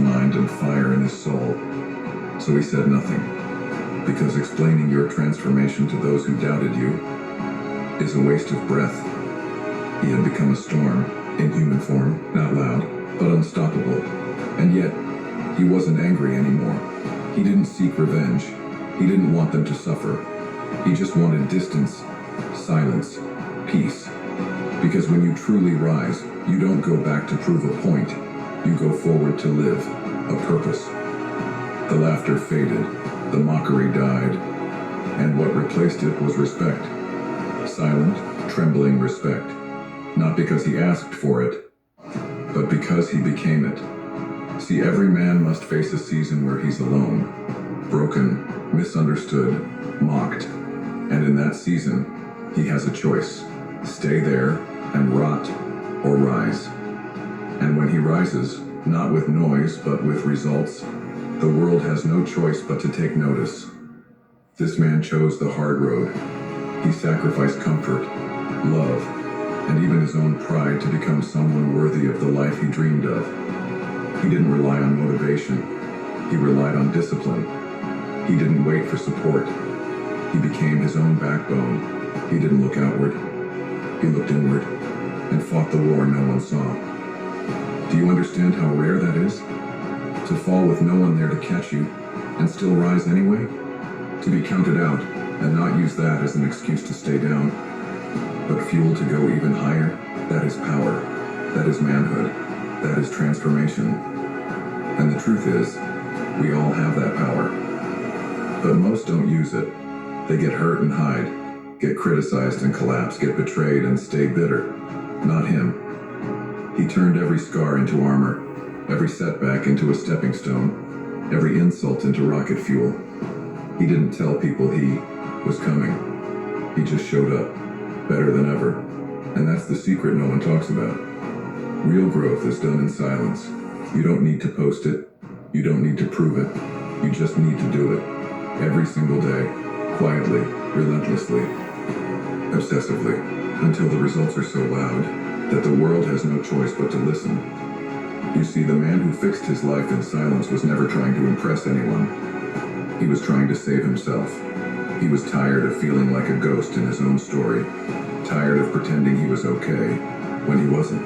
mind and fire in his soul. So he said nothing, because explaining your transformation to those who doubted you is a waste of breath. He had become a storm, in human form, not loud, but unstoppable. And yet, he wasn't angry anymore. He didn't seek revenge. He didn't want them to suffer. He just wanted distance, silence, peace. Because when you truly rise, you don't go back to prove a point. You go forward to live, a purpose. The laughter faded, the mockery died, and what replaced it was respect. Silent, trembling respect. Not because he asked for it, but because he became it. See, every man must face a season where he's alone, broken, misunderstood, mocked. And in that season, he has a choice. Stay there and rot, or rise. And when he rises, not with noise, but with results, the world has no choice but to take notice. This man chose the hard road. He sacrificed comfort, love, and even his own pride to become someone worthy of the life he dreamed of. He didn't rely on motivation. He relied on discipline. He didn't wait for support. He became his own backbone. He didn't look outward. He looked inward and fought the war no one saw. Do you understand how rare that is? To fall with no one there to catch you and still rise anyway? To be counted out and not use that as an excuse to stay down, but fuel to go even higher? That is power. That is manhood. That is transformation. And the truth is, we all have that power. But most don't use it. They get hurt and hide, get criticized and collapse, get betrayed and stay bitter. Not him. He turned every scar into armor, every setback into a stepping stone, every insult into rocket fuel. He didn't tell people he was coming. He just showed up, better than ever. And that's the secret no one talks about. Real growth is done in silence. You don't need to post it. You don't need to prove it. You just need to do it. Every single day, quietly, relentlessly, obsessively, until the results are so loud that the world has no choice but to listen. You see, the man who fixed his life in silence was never trying to impress anyone. He was trying to save himself. He was tired of feeling like a ghost in his own story, tired of pretending he was okay when he wasn't,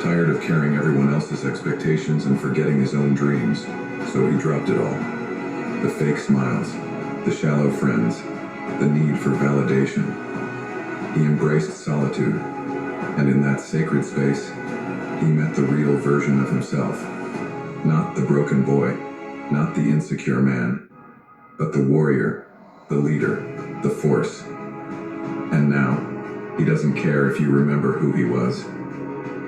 tired of carrying everyone else's expectations and forgetting his own dreams. So he dropped it all. The fake smiles, the shallow friends, the need for validation. He embraced solitude, and in that sacred space, he met the real version of himself. Not the broken boy, not the insecure man, but the warrior, the leader, the force. And now, he doesn't care if you remember who he was,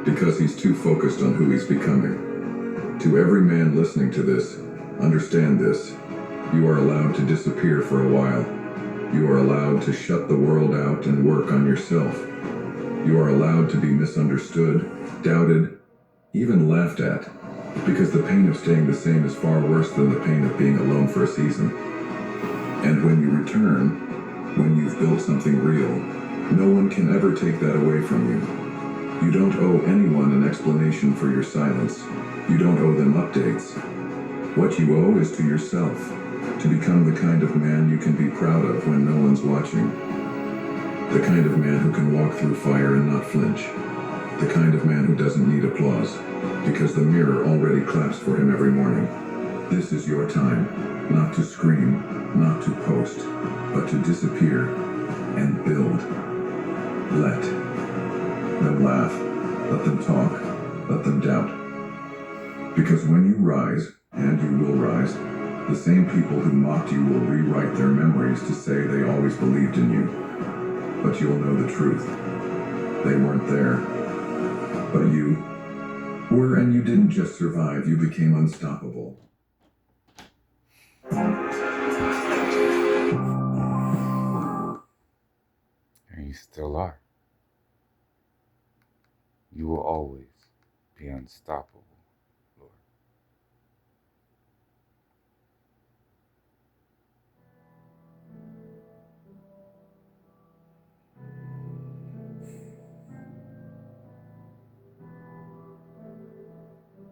because he's too focused on who he's becoming. To every man listening to this, understand this. You are allowed to disappear for a while. You are allowed to shut the world out and work on yourself. You are allowed to be misunderstood, doubted, even laughed at, because the pain of staying the same is far worse than the pain of being alone for a season. And when you return, when you've built something real, no one can ever take that away from you. You don't owe anyone an explanation for your silence. You don't owe them updates. What you owe is to yourself, to become the kind of man you can be proud of when no one's watching. The kind of man who can walk through fire and not flinch. The kind of man who doesn't need applause, because the mirror already claps for him every morning. This is your time, not to scream, not to post, but to disappear and build. Let them laugh, let them talk, let them doubt. Because when you rise, and you will rise, the same people who mocked you will rewrite their memories to say they always believed in you. But you'll know the truth. They weren't there. But you were, and you didn't just survive, you became unstoppable. And you still are. You will always be unstoppable, Lord.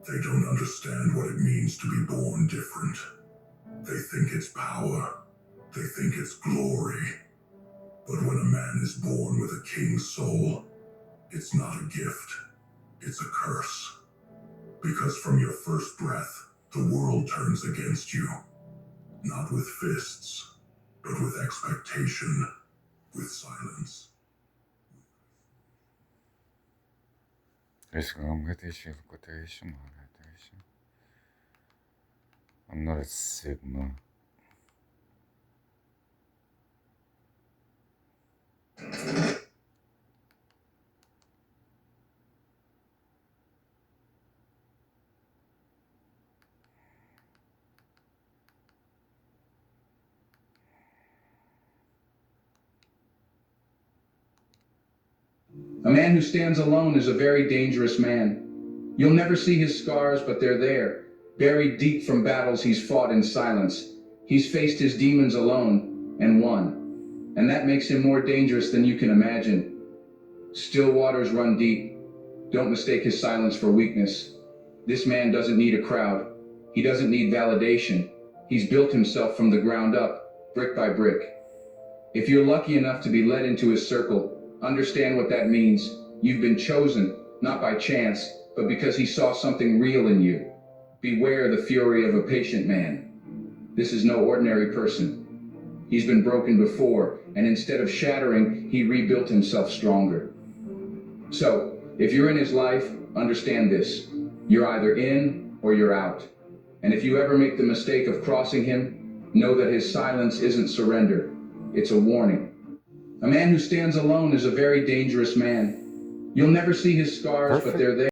They don't understand what it means to be born different. They think it's power. They think it's glory. But when a man is born with a king's soul, it's not a gift. It's a curse. Because from your first breath, the world turns against you. Not with fists, but with expectation, with silence. Aşkım kardeşim, kardeşim, kardeşim. I'm not a Sigma. A man who stands alone is a very dangerous man. You'll never see his scars, but they're there, buried deep from battles he's fought in silence. He's faced his demons alone and won, and that makes him more dangerous than you can imagine. Still waters run deep. Don't mistake his silence for weakness. This man doesn't need a crowd. He doesn't need validation. He's built himself from the ground up, brick by brick. If you're lucky enough to be led into his circle, understand what that means. You've been chosen, not by chance, but because he saw something real in you. Beware the fury of a patient man. This is no ordinary person. He's been broken before, and instead of shattering, he rebuilt himself stronger. So, if you're in his life, understand this. You're either in or you're out. And if you ever make the mistake of crossing him, know that his silence isn't surrender. It's a warning. A man who stands alone is a very dangerous man. You'll never see his scars, but they're there.